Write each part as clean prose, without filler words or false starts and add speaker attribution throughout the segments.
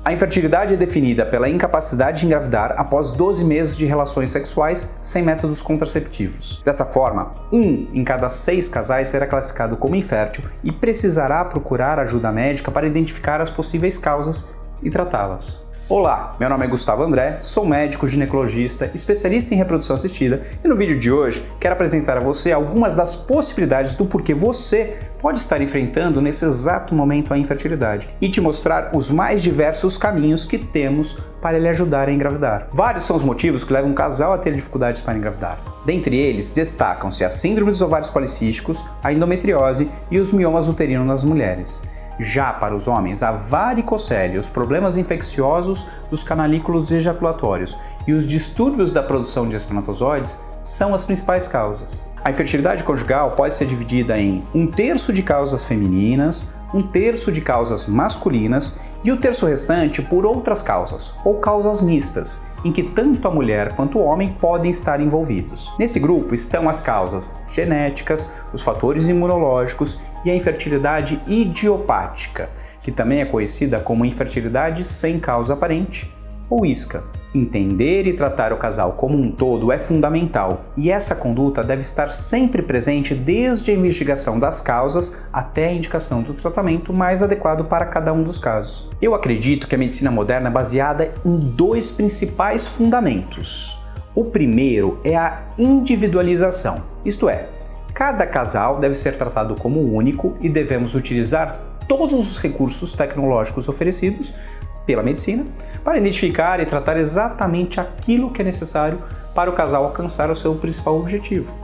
Speaker 1: A infertilidade é definida pela incapacidade de engravidar após 12 meses de relações sexuais sem métodos contraceptivos. Dessa forma, 1 em cada 6 casais será classificado como infértil e precisará procurar ajuda médica para identificar as possíveis causas e tratá-las. Olá, meu nome é Gustavo André, sou médico ginecologista, especialista em reprodução assistida e no vídeo de hoje quero apresentar a você algumas das possibilidades do porquê você pode estar enfrentando nesse exato momento a infertilidade e te mostrar os mais diversos caminhos que temos para lhe ajudar a engravidar. Vários são os motivos que levam um casal a ter dificuldades para engravidar. Dentre eles, destacam-se a síndrome dos ovários policísticos, a endometriose e os miomas uterinos nas mulheres. Já para os homens, a varicocele, os problemas infecciosos dos canalículos ejaculatórios e os distúrbios da produção de espermatozoides são as principais causas. A infertilidade conjugal pode ser dividida em 1/3 de causas femininas, 1/3 de causas masculinas e o terço restante por outras causas, ou causas mistas, em que tanto a mulher quanto o homem podem estar envolvidos. Nesse grupo estão as causas genéticas, os fatores imunológicos e a infertilidade idiopática, que também é conhecida como infertilidade sem causa aparente, ou ISCA. Entender e tratar o casal como um todo é fundamental, e essa conduta deve estar sempre presente desde a investigação das causas até a indicação do tratamento mais adequado para cada um dos casos. Eu acredito que a medicina moderna é baseada em 2 principais fundamentos. O primeiro é a individualização, isto é, cada casal deve ser tratado como único e devemos utilizar todos os recursos tecnológicos oferecidos pela medicina para identificar e tratar exatamente aquilo que é necessário para o casal alcançar o seu principal objetivo: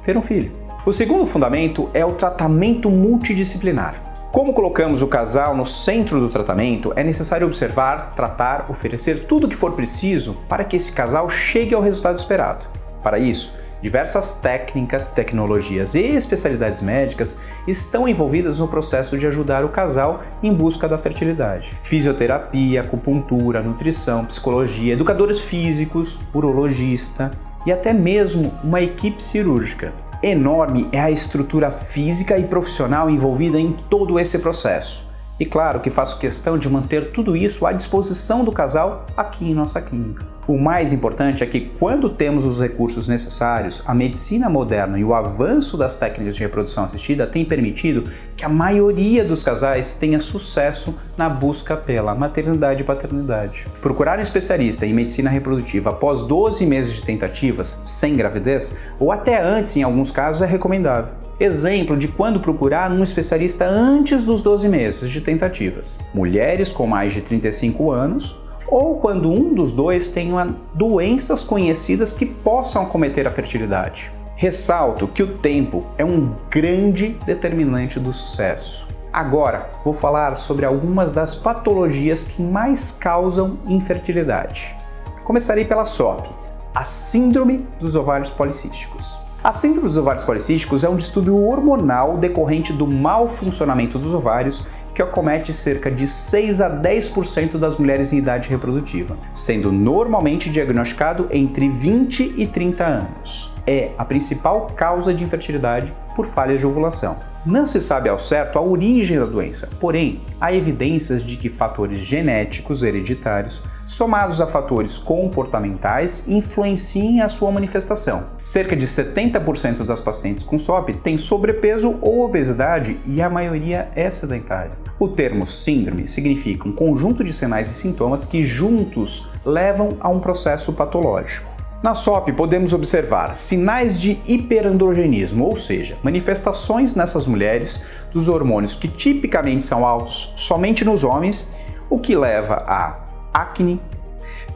Speaker 1: ter um filho. O segundo fundamento é o tratamento multidisciplinar. Como colocamos o casal no centro do tratamento, é necessário observar, tratar, oferecer tudo o que for preciso para que esse casal chegue ao resultado esperado. Para isso, diversas técnicas, tecnologias e especialidades médicas estão envolvidas no processo de ajudar o casal em busca da fertilidade. Fisioterapia, acupuntura, nutrição, psicologia, educadores físicos, urologista e até mesmo uma equipe cirúrgica. Enorme é a estrutura física e profissional envolvida em todo esse processo. E claro que faço questão de manter tudo isso à disposição do casal aqui em nossa clínica. O mais importante é que quando temos os recursos necessários, a medicina moderna e o avanço das técnicas de reprodução assistida têm permitido que a maioria dos casais tenha sucesso na busca pela maternidade e paternidade. Procurar um especialista em medicina reprodutiva após 12 meses de tentativas, sem gravidez, ou até antes em alguns casos, é recomendável. Exemplo de quando procurar um especialista antes dos 12 meses de tentativas: mulheres com mais de 35 anos ou quando um dos dois tenha doenças conhecidas que possam acometer a fertilidade. Ressalto que o tempo é um grande determinante do sucesso. Agora vou falar sobre algumas das patologias que mais causam infertilidade. Começarei pela SOP, a síndrome dos ovários policísticos. A síndrome dos ovários policísticos é um distúrbio hormonal decorrente do mau funcionamento dos ovários que acomete cerca de 6 a 10% das mulheres em idade reprodutiva, sendo normalmente diagnosticado entre 20 e 30 anos. É a principal causa de infertilidade por falhas de ovulação. Não se sabe ao certo a origem da doença, porém, há evidências de que fatores genéticos hereditários, somados a fatores comportamentais, influenciem a sua manifestação. Cerca de 70% das pacientes com SOP têm sobrepeso ou obesidade e a maioria é sedentária. O termo síndrome significa um conjunto de sinais e sintomas que juntos levam a um processo patológico. Na SOP podemos observar sinais de hiperandrogenismo, ou seja, manifestações nessas mulheres dos hormônios que tipicamente são altos somente nos homens, o que leva a acne,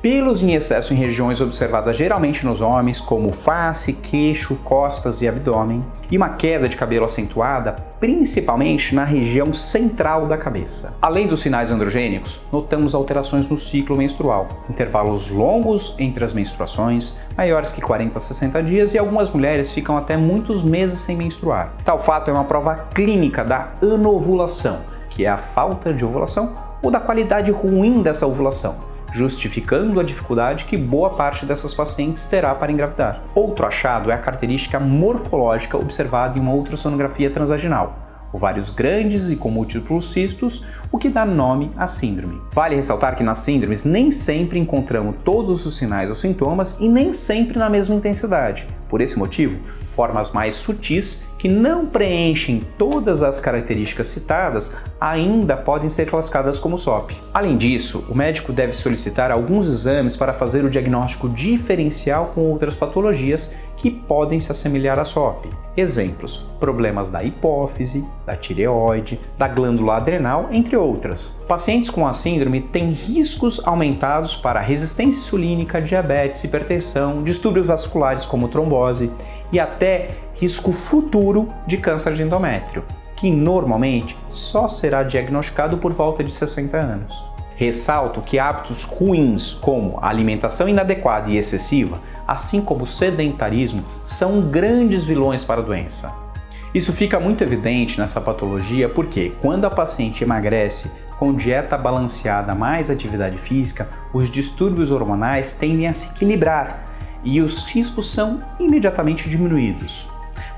Speaker 1: pelos em excesso em regiões observadas geralmente nos homens, como face, queixo, costas e abdômen, e uma queda de cabelo acentuada, principalmente na região central da cabeça. Além dos sinais androgênicos, notamos alterações no ciclo menstrual, intervalos longos entre as menstruações, maiores que 40 a 60 dias, e algumas mulheres ficam até muitos meses sem menstruar. Tal fato é uma prova clínica da anovulação, que é a falta de ovulação ou da qualidade ruim dessa ovulação, justificando a dificuldade que boa parte dessas pacientes terá para engravidar. Outro achado é a característica morfológica observada em uma ultrassonografia transvaginal, ovários grandes e com múltiplos cistos, o que dá nome à síndrome. Vale ressaltar que nas síndromes nem sempre encontramos todos os sinais ou sintomas e nem sempre na mesma intensidade. Por esse motivo, formas mais sutis que não preenchem todas as características citadas ainda podem ser classificadas como SOP. Além disso, o médico deve solicitar alguns exames para fazer o diagnóstico diferencial com outras patologias que podem se assemelhar à SOP. Exemplos: problemas da hipófise, da tireoide, da glândula adrenal, entre outras. Pacientes com a síndrome têm riscos aumentados para resistência insulínica, diabetes, hipertensão, distúrbios vasculares como trombose e até risco futuro de câncer de endométrio, que normalmente só será diagnosticado por volta de 60 anos. Ressalto que hábitos ruins como a alimentação inadequada e excessiva, assim como o sedentarismo, são grandes vilões para a doença. Isso fica muito evidente nessa patologia porque, quando a paciente emagrece com dieta balanceada mais atividade física, os distúrbios hormonais tendem a se equilibrar e os riscos são imediatamente diminuídos.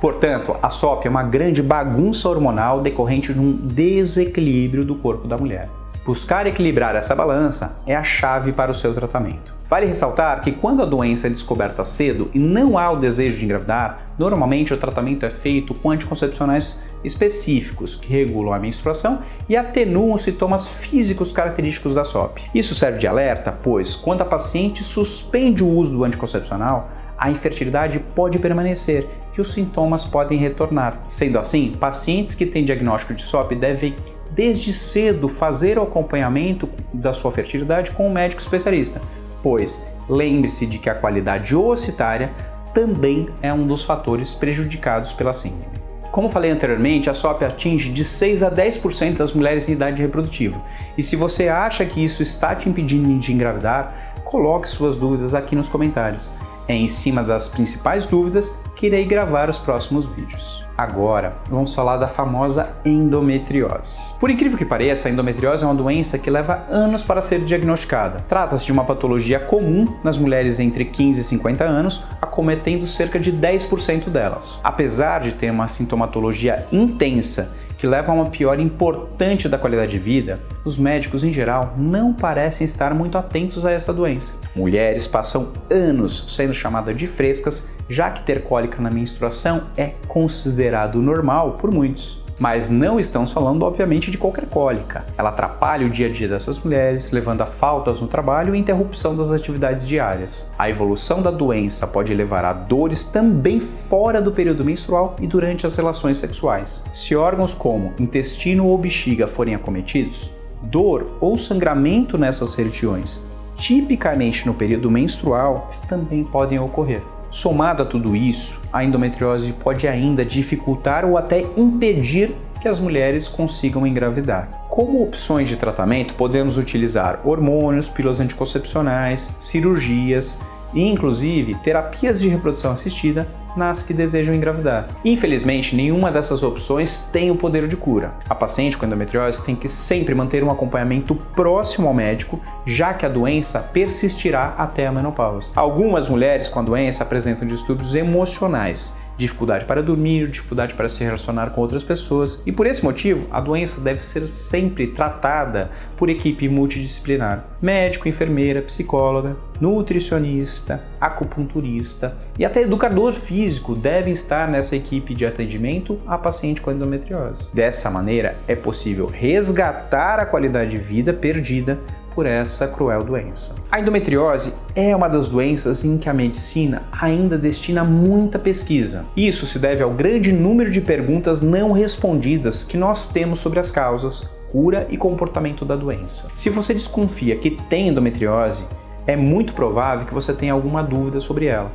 Speaker 1: Portanto, a SOP é uma grande bagunça hormonal decorrente de um desequilíbrio do corpo da mulher. Buscar equilibrar essa balança é a chave para o seu tratamento. Vale ressaltar que quando a doença é descoberta cedo e não há o desejo de engravidar, normalmente o tratamento é feito com anticoncepcionais específicos que regulam a menstruação e atenuam os sintomas físicos característicos da SOP. Isso serve de alerta, pois quando a paciente suspende o uso do anticoncepcional, a infertilidade pode permanecer e os sintomas podem retornar. Sendo assim, pacientes que têm diagnóstico de SOP devem desde cedo fazer o acompanhamento da sua fertilidade com um médico especialista, pois lembre-se de que a qualidade ocitária também é um dos fatores prejudicados pela síndrome. Como falei anteriormente, a SOP atinge de 6 a 10% das mulheres em idade reprodutiva. E se você acha que isso está te impedindo de engravidar, coloque suas dúvidas aqui nos comentários. É em cima das principais dúvidas que irei gravar os próximos vídeos. Agora, vamos falar da famosa endometriose. Por incrível que pareça, a endometriose é uma doença que leva anos para ser diagnosticada. Trata-se de uma patologia comum nas mulheres entre 15 e 50 anos, acometendo cerca de 10% delas. Apesar de ter uma sintomatologia intensa que leva a uma piora importante da qualidade de vida, os médicos em geral não parecem estar muito atentos a essa doença. Mulheres passam anos sendo chamadas de frescas, já que ter cólica na menstruação é considerado normal por muitos. Mas não estamos falando, obviamente, de qualquer cólica. Ela atrapalha o dia a dia dessas mulheres, levando a faltas no trabalho e interrupção das atividades diárias. A evolução da doença pode levar a dores também fora do período menstrual e durante as relações sexuais. Se órgãos como intestino ou bexiga forem acometidos, dor ou sangramento nessas regiões, tipicamente no período menstrual, também podem ocorrer. Somado a tudo isso, a endometriose pode ainda dificultar ou até impedir que as mulheres consigam engravidar. Como opções de tratamento, podemos utilizar hormônios, pílulas anticoncepcionais, cirurgias e, inclusive, terapias de reprodução assistida nas que desejam engravidar. Infelizmente, nenhuma dessas opções tem o poder de cura. A paciente com endometriose tem que sempre manter um acompanhamento próximo ao médico, já que a doença persistirá até a menopausa. Algumas mulheres com a doença apresentam distúrbios emocionais, dificuldade para dormir, dificuldade para se relacionar com outras pessoas, e por esse motivo a doença deve ser sempre tratada por equipe multidisciplinar. Médico, enfermeira, psicóloga, nutricionista, acupunturista e até educador físico devem estar nessa equipe de atendimento à paciente com endometriose. Dessa maneira é possível resgatar a qualidade de vida perdida por essa cruel doença. A endometriose é uma das doenças em que a medicina ainda destina muita pesquisa. Isso se deve ao grande número de perguntas não respondidas que nós temos sobre as causas, cura e comportamento da doença. Se você desconfia que tem endometriose, é muito provável que você tenha alguma dúvida sobre ela.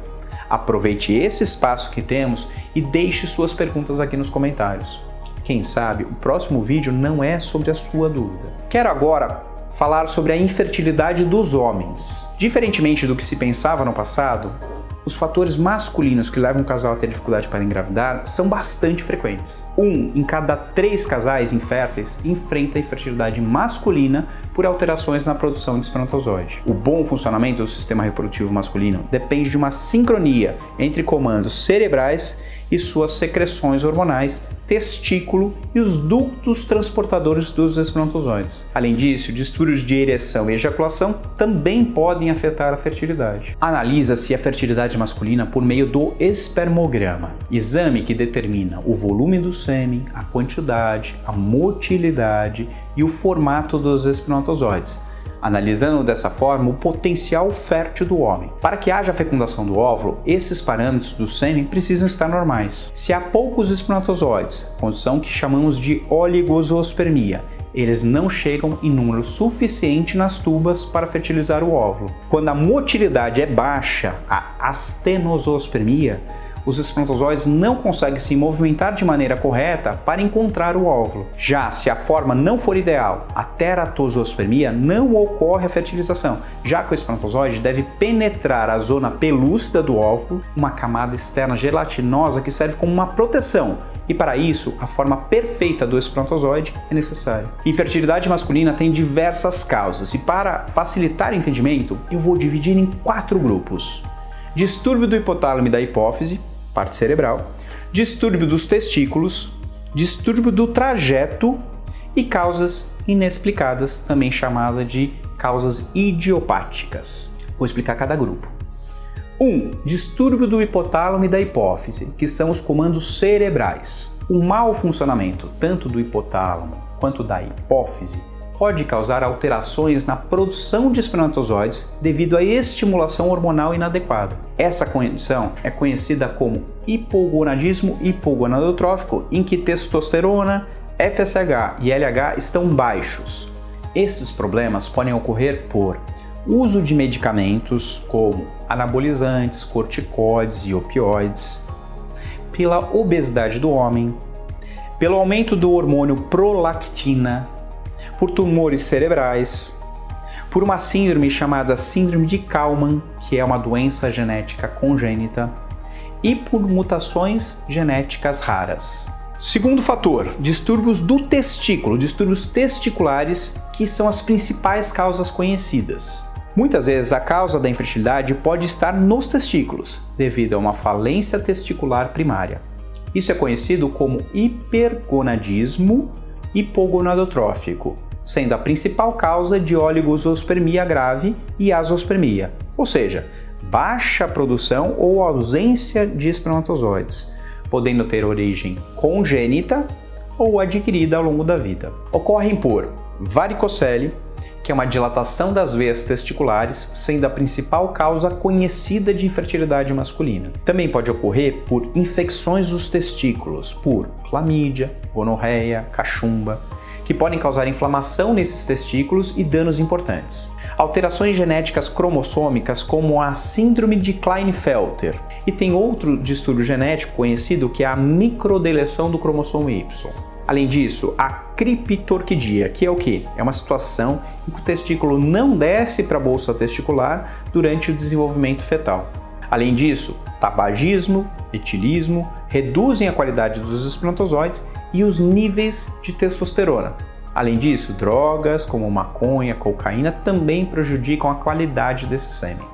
Speaker 1: Aproveite esse espaço que temos e deixe suas perguntas aqui nos comentários. Quem sabe o próximo vídeo não é sobre a sua dúvida. Quero agora falar sobre a infertilidade dos homens. Diferentemente do que se pensava no passado, os fatores masculinos que levam um casal a ter dificuldade para engravidar são bastante frequentes. 1 em cada 3 casais inférteis enfrenta a infertilidade masculina por alterações na produção de espermatozoide. O bom funcionamento do sistema reprodutivo masculino depende de uma sincronia entre comandos cerebrais e suas secreções hormonais, testículo e os ductos transportadores dos espermatozoides. Além disso, distúrbios de ereção e ejaculação também podem afetar a fertilidade. Analisa-se a fertilidade masculina por meio do espermograma, exame que determina o volume do sêmen, a quantidade, a motilidade e o formato dos espermatozoides, analisando dessa forma o potencial fértil do homem. Para que haja fecundação do óvulo, esses parâmetros do sêmen precisam estar normais. Se há poucos espermatozoides, condição que chamamos de oligozoospermia, eles não chegam em número suficiente nas tubas para fertilizar o óvulo. Quando a motilidade é baixa, a astenozoospermia, os espermatozoides não conseguem se movimentar de maneira correta para encontrar o óvulo. Já se a forma não for ideal, a teratozoospermia, não ocorre a fertilização, já que o espermatozoide deve penetrar a zona pelúcida do óvulo, uma camada externa gelatinosa que serve como uma proteção, e para isso, a forma perfeita do espermatozoide é necessária. Infertilidade masculina tem diversas causas, e para facilitar o entendimento, eu vou dividir em 4 grupos. Distúrbio do hipotálamo e da hipófise, parte cerebral, distúrbio dos testículos, distúrbio do trajeto e causas inexplicadas, também chamada de causas idiopáticas. Vou explicar cada grupo. 1. Distúrbio do hipotálamo e da hipófise, que são os comandos cerebrais. O mau funcionamento tanto do hipotálamo quanto da hipófise pode causar alterações na produção de espermatozoides devido à estimulação hormonal inadequada. Essa condição é conhecida como hipogonadismo hipogonadotrófico, em que testosterona, FSH e LH estão baixos. Esses problemas podem ocorrer por uso de medicamentos como anabolizantes, corticoides e opioides, pela obesidade do homem, pelo aumento do hormônio prolactina, por tumores cerebrais, por uma síndrome chamada síndrome de Kallmann, que é uma doença genética congênita, e por mutações genéticas raras. Segundo fator, distúrbios do testículo, distúrbios testiculares, que são as principais causas conhecidas. Muitas vezes a causa da infertilidade pode estar nos testículos, devido a uma falência testicular primária. Isso é conhecido como hipergonadismo hipogonadotrófico, sendo a principal causa de oligozoospermia grave e azoospermia, ou seja, baixa produção ou ausência de espermatozoides, podendo ter origem congênita ou adquirida ao longo da vida. Ocorrem por varicocele, que é uma dilatação das veias testiculares, sendo a principal causa conhecida de infertilidade masculina. Também pode ocorrer por infecções dos testículos, por clamídia, gonorreia, cachumba, que podem causar inflamação nesses testículos e danos importantes. Alterações genéticas cromossômicas, como a síndrome de Klinefelter. E tem outro distúrbio genético conhecido que é a microdeleção do cromossomo Y. Além disso, a criptorquidia, que é o quê? É uma situação em que o testículo não desce para a bolsa testicular durante o desenvolvimento fetal. Além disso, tabagismo, etilismo reduzem a qualidade dos espermatozoides e os níveis de testosterona. Além disso, drogas como maconha, cocaína também prejudicam a qualidade desse sêmen.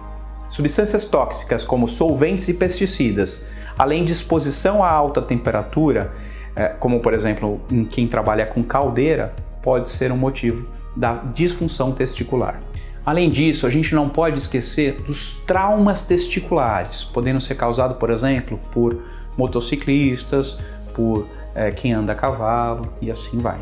Speaker 1: Substâncias tóxicas como solventes e pesticidas, além de exposição a alta temperatura, como por exemplo em quem trabalha com caldeira, pode ser um motivo da disfunção testicular. Além disso, a gente não pode esquecer dos traumas testiculares, podendo ser causados, por exemplo, por motociclistas, por quem anda a cavalo e assim vai.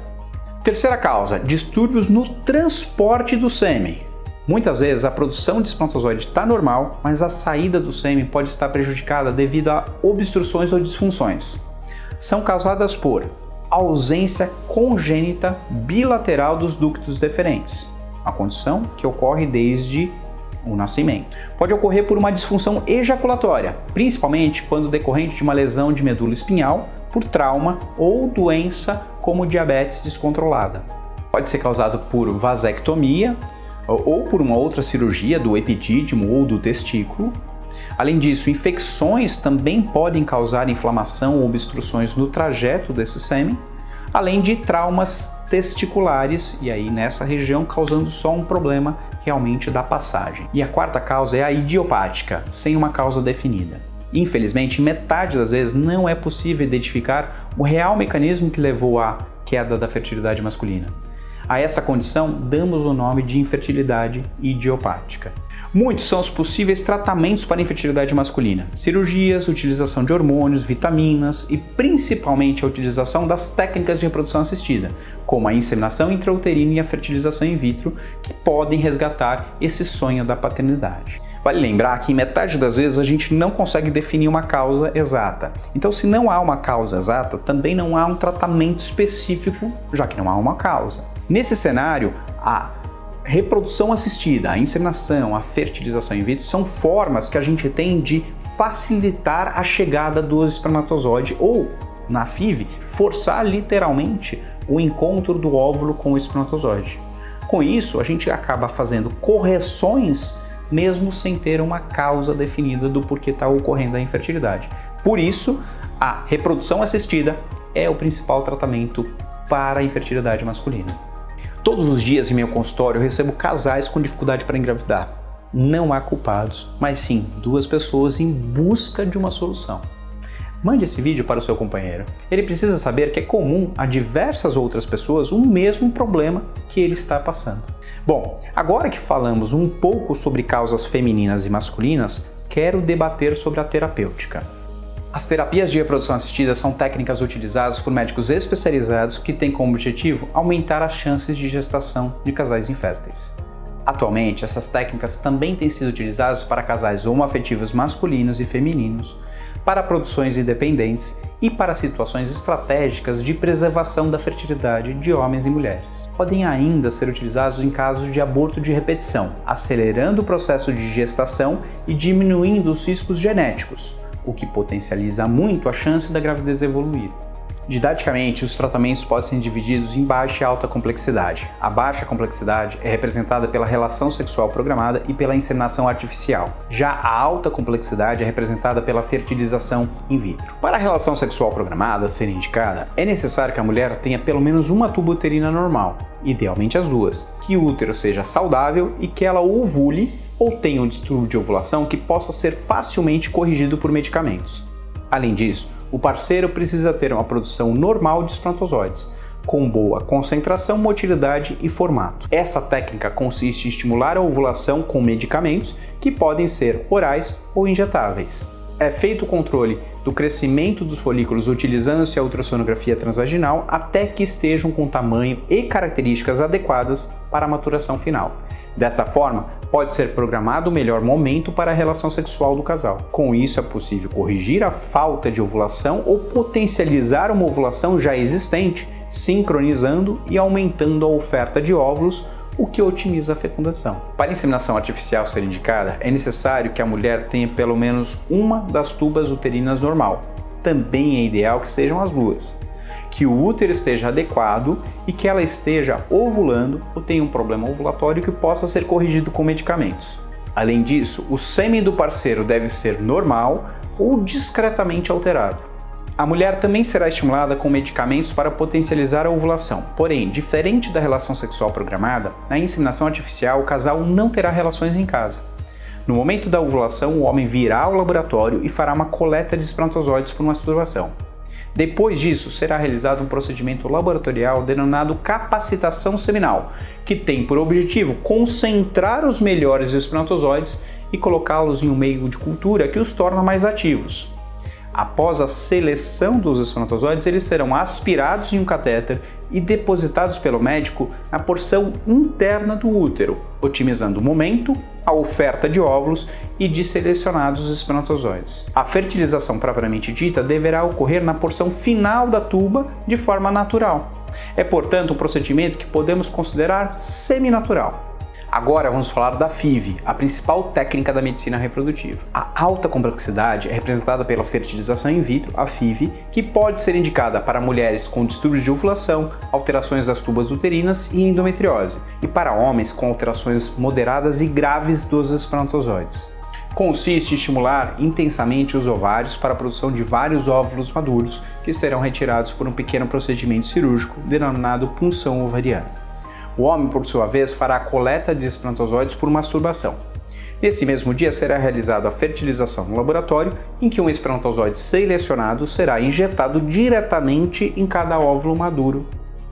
Speaker 1: Terceira causa, distúrbios no transporte do sêmen. Muitas vezes a produção de espermatozoide está normal, mas a saída do sêmen pode estar prejudicada devido a obstruções ou disfunções. São causadas por ausência congênita bilateral dos ductos deferentes, uma condição que ocorre desde o nascimento. Pode ocorrer por uma disfunção ejaculatória, principalmente quando decorrente de uma lesão de medula espinhal, por trauma ou doença como diabetes descontrolada. Pode ser causado por vasectomia ou por uma outra cirurgia do epidídimo ou do testículo. Além disso, infecções também podem causar inflamação ou obstruções no trajeto desse sêmen, além de traumas testiculares, e aí nessa região causando só um problema realmente da passagem. E a quarta causa é a idiopática, sem uma causa definida. Infelizmente, metade das vezes não é possível identificar o real mecanismo que levou à queda da fertilidade masculina. A essa condição, damos o nome de infertilidade idiopática. Muitos são os possíveis tratamentos para a infertilidade masculina: cirurgias, utilização de hormônios, vitaminas e principalmente a utilização das técnicas de reprodução assistida, como a inseminação intrauterina e a fertilização in vitro, que podem resgatar esse sonho da paternidade. Vale lembrar que em metade das vezes a gente não consegue definir uma causa exata. Então, se não há uma causa exata, também não há um tratamento específico, já que não há uma causa. Nesse cenário, a reprodução assistida, a inseminação, a fertilização in vitro são formas que a gente tem de facilitar a chegada do espermatozoide ou, na FIV, forçar literalmente o encontro do óvulo com o espermatozoide. Com isso, a gente acaba fazendo correções mesmo sem ter uma causa definida do porquê está ocorrendo a infertilidade. Por isso, a reprodução assistida é o principal tratamento para a infertilidade masculina. Todos os dias em meu consultório eu recebo casais com dificuldade para engravidar. Não há culpados, mas sim duas pessoas em busca de uma solução. Mande esse vídeo para o seu companheiro. Ele precisa saber que é comum a diversas outras pessoas o mesmo problema que ele está passando. Bom, agora que falamos um pouco sobre causas femininas e masculinas, quero debater sobre a terapêutica. As terapias de reprodução assistida são técnicas utilizadas por médicos especializados que têm como objetivo aumentar as chances de gestação de casais inférteis. Atualmente, essas técnicas também têm sido utilizadas para casais homoafetivos masculinos e femininos, para produções independentes e para situações estratégicas de preservação da fertilidade de homens e mulheres. Podem ainda ser utilizados em casos de aborto de repetição, acelerando o processo de gestação e diminuindo os riscos genéticos, o que potencializa muito a chance da gravidez evoluir. Didaticamente, os tratamentos podem ser divididos em baixa e alta complexidade. A baixa complexidade é representada pela relação sexual programada e pela inseminação artificial. Já a alta complexidade é representada pela fertilização in vitro. Para a relação sexual programada ser indicada, é necessário que a mulher tenha pelo menos uma tuba uterina normal, idealmente as duas, que o útero seja saudável e que ela ovule ou tenha um distúrbio de ovulação que possa ser facilmente corrigido por medicamentos. Além disso, o parceiro precisa ter uma produção normal de espermatozoides, com boa concentração, motilidade e formato. Essa técnica consiste em estimular a ovulação com medicamentos que podem ser orais ou injetáveis. É feito o controle do crescimento dos folículos utilizando-se a ultrassonografia transvaginal até que estejam com tamanho e características adequadas para a maturação final. Dessa forma, pode ser programado o melhor momento para a relação sexual do casal. Com isso, é possível corrigir a falta de ovulação ou potencializar uma ovulação já existente, sincronizando e aumentando a oferta de óvulos, o que otimiza a fecundação. Para a inseminação artificial ser indicada, é necessário que a mulher tenha pelo menos uma das tubas uterinas normal. Também é ideal que sejam as duas. Que o útero esteja adequado e que ela esteja ovulando ou tenha um problema ovulatório que possa ser corrigido com medicamentos. Além disso, o sêmen do parceiro deve ser normal ou discretamente alterado. A mulher também será estimulada com medicamentos para potencializar a ovulação. Porém, diferente da relação sexual programada, na inseminação artificial o casal não terá relações em casa. No momento da ovulação, o homem virá ao laboratório e fará uma coleta de espermatozoides por masturbação. Depois disso, será realizado um procedimento laboratorial denominado capacitação seminal, que tem por objetivo concentrar os melhores espermatozoides e colocá-los em um meio de cultura que os torna mais ativos. Após a seleção dos espermatozoides, eles serão aspirados em um catéter e depositados pelo médico na porção interna do útero, otimizando o momento, a oferta de óvulos e de selecionados espermatozoides. A fertilização propriamente dita deverá ocorrer na porção final da tuba de forma natural. É, portanto, um procedimento que podemos considerar seminatural. Agora vamos falar da FIV, a principal técnica da medicina reprodutiva. A alta complexidade é representada pela fertilização in vitro, a FIV, que pode ser indicada para mulheres com distúrbios de ovulação, alterações das tubas uterinas e endometriose, e para homens com alterações moderadas e graves dos espermatozoides. Consiste em estimular intensamente os ovários para a produção de vários óvulos maduros que serão retirados por um pequeno procedimento cirúrgico denominado punção ovariana. O homem, por sua vez, fará a coleta de espermatozoides por masturbação. Nesse mesmo dia será realizada a fertilização no laboratório, em que um espermatozoide selecionado será injetado diretamente em cada óvulo maduro,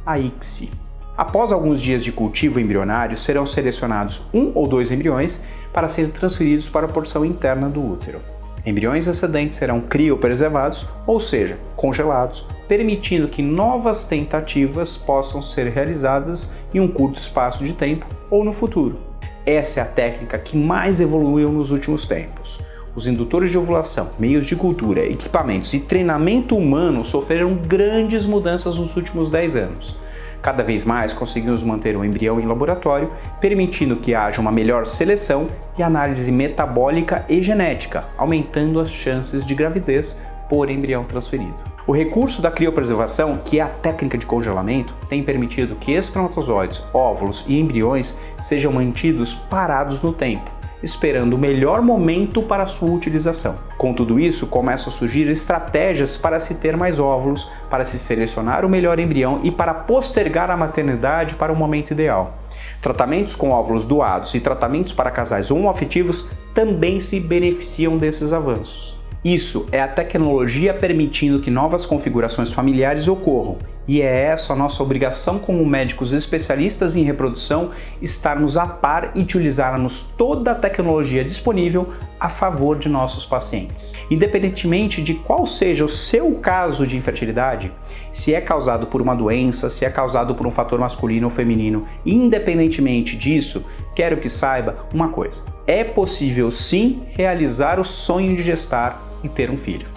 Speaker 1: a ICSI. Após alguns dias de cultivo embrionário, serão selecionados 1 ou 2 embriões para serem transferidos para a porção interna do útero. Embriões excedentes serão criopreservados, ou seja, congelados, permitindo que novas tentativas possam ser realizadas em um curto espaço de tempo ou no futuro. Essa é a técnica que mais evoluiu nos últimos tempos. Os indutores de ovulação, meios de cultura, equipamentos e treinamento humano sofreram grandes mudanças nos últimos 10 anos. Cada vez mais conseguimos manter o embrião em laboratório, permitindo que haja uma melhor seleção e análise metabólica e genética, aumentando as chances de gravidez por embrião transferido. O recurso da criopreservação, que é a técnica de congelamento, tem permitido que espermatozoides, óvulos e embriões sejam mantidos parados no tempo, esperando o melhor momento para sua utilização. Com tudo isso, começam a surgir estratégias para se ter mais óvulos, para se selecionar o melhor embrião e para postergar a maternidade para o momento ideal. Tratamentos com óvulos doados e tratamentos para casais homoafetivos também se beneficiam desses avanços. Isso é a tecnologia permitindo que novas configurações familiares ocorram, e é essa a nossa obrigação como médicos especialistas em reprodução, estarmos a par e utilizarmos toda a tecnologia disponível a favor de nossos pacientes. Independentemente de qual seja o seu caso de infertilidade, se é causado por uma doença, se é causado por um fator masculino ou feminino, independentemente disso, quero que saiba uma coisa: é possível sim realizar o sonho de gestar e ter um filho.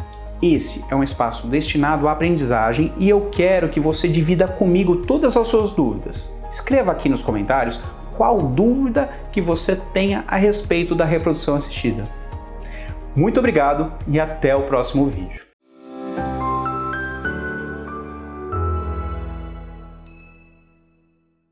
Speaker 1: Esse é um espaço destinado à aprendizagem e eu quero que você divida comigo todas as suas dúvidas. Escreva aqui nos comentários qual dúvida que você tenha a respeito da reprodução assistida. Muito obrigado e até o próximo vídeo.